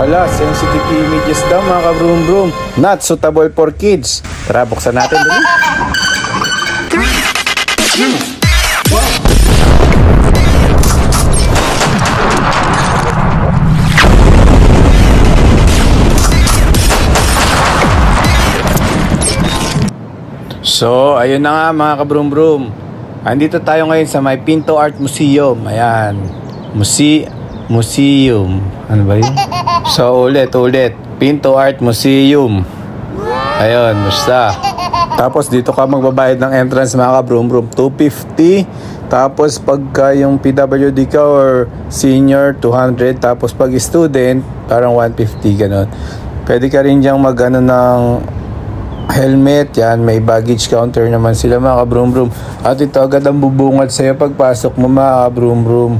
Hala, sensitive images daw mga ka-broom broom. Not suitable for kids. Tara, buksan natin dali. 3, 2, 1. So, ayun na nga mga ka-broom broom. Andito tayo ngayon sa may Pinto Art Museum. Ayan. Museum. Ano ba yun? So, ulit. Pinto Art Museum. Ayun, basta. Tapos dito ka magbabayad ng entrance mga ka-broom broom. 250. Tapos pagka yung PWD ka or senior, 200. Tapos pag student, parang 150 ganun. Pwede ka rin diyang mag-ano ng helmet, yan, may baggage counter naman sila mga ka-broom broom. At ito agad ang bubungad sa'yo pagpasok mo mga ka-broom broom.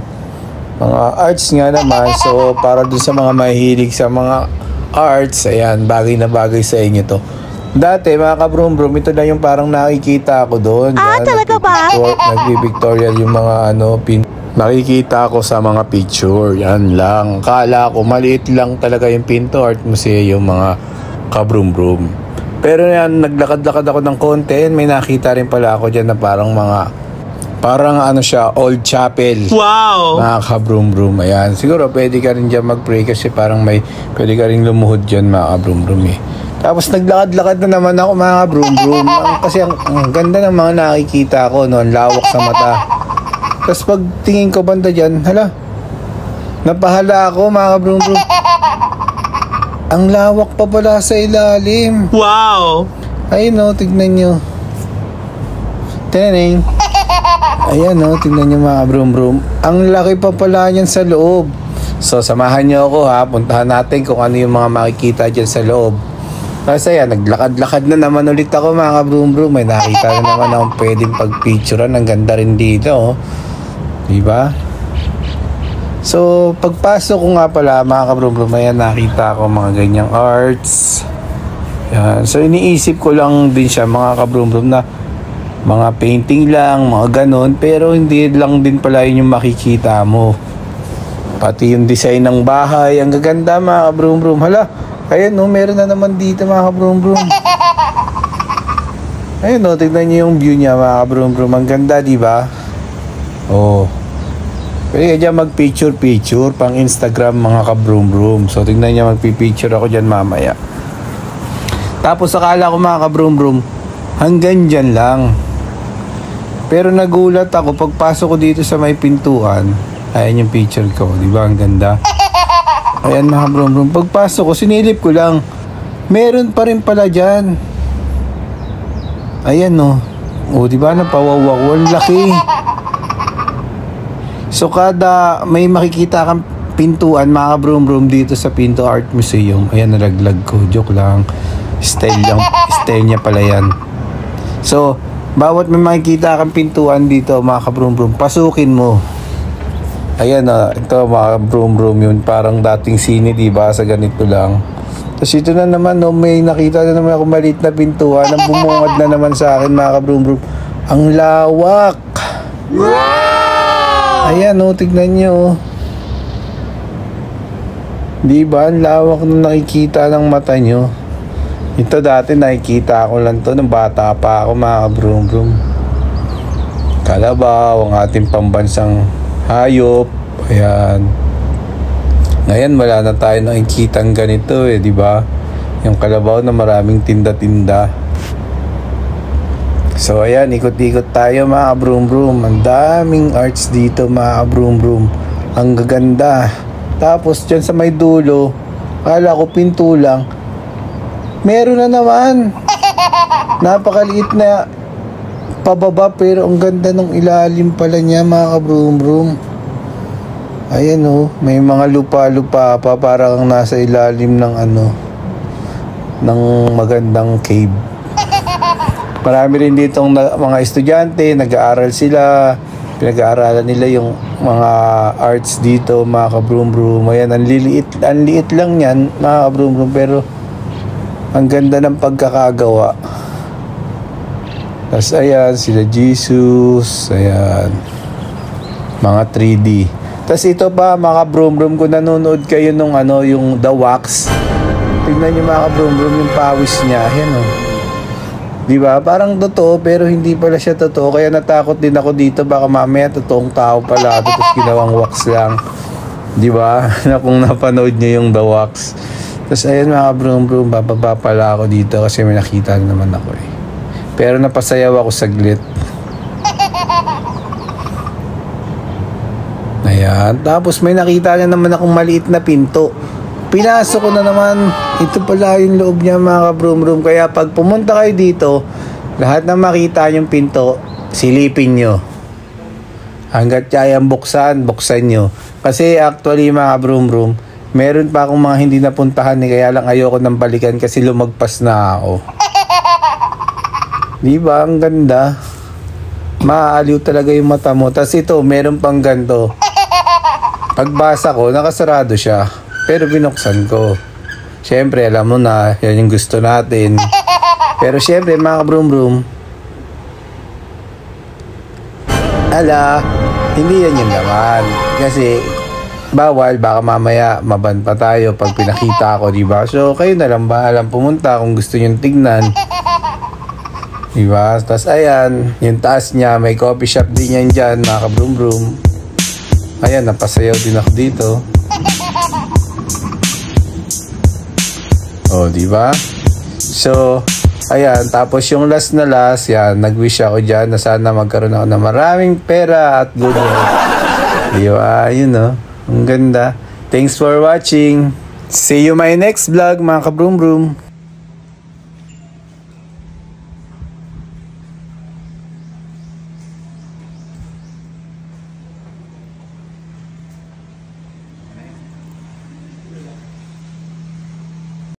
Mga arts nga naman, so para dun sa mga mahilig sa mga arts, ayan, bagay na bagay sa inyo to. Dati mga ka-broom broom, ito na yung parang nakikita ko doon. Talaga ba? Nagbi-Victorial yung mga nakikita ko sa mga picture, yan lang. Kala ko maliit lang talaga yung Pinto Art Museum mga ka-broom broom. Pero yan, naglakad-lakad ako ng konti, may nakita rin pala ako dyan na parang ano siya, old chapel. Wow! Mga ka-broom broom, ayan. Siguro pwede ka rin dyan mag-pray kasi parang pwede ka rin lumuhod dyan mga ka-broom broom eh. Tapos naglakad-lakad na naman ako mga ka-broom broom. Kasi ang ganda ng mga nakikita ko, no? Ang lawak sa mata. Tapos pag tingin ko banda dyan, hala, napahala ako mga ka-broom broom. Ang lawak pa pala sa ilalim. Wow! Ayun o, tignan nyo. Teneng. Ayan o, tignan nyo mga broom broom. Ang laki pa pala yan sa loob. So, samahan nyo ako ha. Puntahan natin kung ano yung mga makikita dyan sa loob. Kasi yan, naglakad-lakad na naman ulit ako mga broom broom. May nakita na naman akong pwedeng pagpicturean. Ang ganda rin dito o. Diba? So, pagpasok ko nga pala mga ka-broom broom, ayan, nakita ko mga ganyang arts. Yan. So, iniisip ko lang din siya mga ka-broom broom na mga painting lang, mga ganon. Pero hindi lang din pala yun yung makikita mo. Pati yung design ng bahay, ang gaganda mga ka-broom broom. Hala, ayan no, meron na naman dito mga ka-broom broom. Ayan no, tignan nyo yung view niya mga ka-broom broom. Ang ganda, diba? Oh. Pwede dyan mag-picture pang Instagram mga ka-broom broom. So tingnan niya, magpipicture ako dyan mamaya. Tapos akala ko mga ka-broom broom, hanggang dyan lang. Pero nagulat ako pagpasok ko dito sa may pintuan. Ayan yung picture ko, di ba? Ang ganda. Ayan mga ka-broom broom. Pagpasok ko, sinilip ko lang. Meron pa rin pala dyan. Ayan no. O di ba? Napawawak ko. Ang laki. So kada may makikita kang pintuan mga ka-broom broom dito sa Pinto Art Museum, ayan, nalaglag ko, joke lang, style niya pala yan. So bawat may makikita kang pintuan dito mga ka-broom broom, pasukin mo. Ayan ito mga ka-broom broom, yun parang dating sine, diba, sa ganito lang. Tapos ito na naman no, may nakita na naman ako maliit na pintuan, ang bumungad na naman sa akin mga ka-broom broom. Ang lawak. Ayan o, tignan nyo. Diba? Ang lawak na nakikita ng mata nyo. Ito dati nakikita ko lang to nung bata pa ako mga ka-broom broom. Kalabaw, ang ating pambansang hayop. Ayan. Ngayon wala na tayo nakikitang ganito eh, diba? Yung kalabaw na maraming tinda-tinda. So ayan, ikot-ikot tayo mga ka-broom broom. Ang daming arts dito mga ka-broom broom. Ang gaganda. Tapos dyan sa may dulo, akala ko pinto lang, meron na naman. Napakaliit na pababa, pero ang ganda ng ilalim pala niya mga ka-broom broom. Ayan o, may mga lupa-lupa pa, parang nasa ilalim ng ng magandang cave. Marami rin ditong mga estudyante, nag-aaral sila, pinag-aaralan nila yung mga arts dito mga ka-broom broom. Ayan, ang liit lang yan mga ka-broom broom, pero ang ganda ng pagkakagawa. Tapos ayan, sila Jesus, ayan, mga 3D. Tas ito pa mga kabrum-brum, kung nanonood kayo nung yung The Wax, tignan nyo mga kabrum-brum yung pawis niya. Yan o. Diba? Parang totoo pero hindi pala siya totoo. Kaya natakot din ako dito. Baka mamaya totoong tao pala. Tapos ginawang wax lang. Diba? Na kung napanood nyo yung The Wax. Tapos ayun mga kabrum-brum, bababa pala ako dito kasi may nakita naman ako eh. Pero napasayaw ako saglit. Ayan. Tapos may nakita na naman akong maliit na pinto. Pinasok ko na naman. Ito pala yung loob niya mga kabrum-brum. Kaya pag pumunta kayo dito, lahat na makita yung pinto, silipin nyo. Hanggat kayang buksan nyo. Kasi actually mga kabrum-brum, meron pa akong mga hindi napuntahan kaya lang ayoko nang balikan kasi lumagpas na ako. Diba? Ang ganda. Maaaliw talaga yung mata mo. Tapos ito, meron pang ganito. Pagbasa ko, nakasarado siya. Pero binuksan ko. Siyempre, alam mo na, yan yung gusto natin. Pero siyempre, mga kabrum-brum, hindi yan yung laman. Kasi, bawal, baka mamaya maban pa tayo pag pinakita ko, diba? So, kayo na lang bahalang pumunta kung gusto nyo tignan. Diba? Tapos, ayan, yung taas niya, may coffee shop din yan dyan, mga kabrum-brum. Ayan, napasayaw din ako dito. Oh, di ba? So, ayan, tapos yung last na last, yan, nag-wish ako dyan na sana magkaroon ako ng maraming pera at good health. Di ba? Yun, no? Ang ganda. Thanks for watching. See you my next vlog, mga kabrum-brum.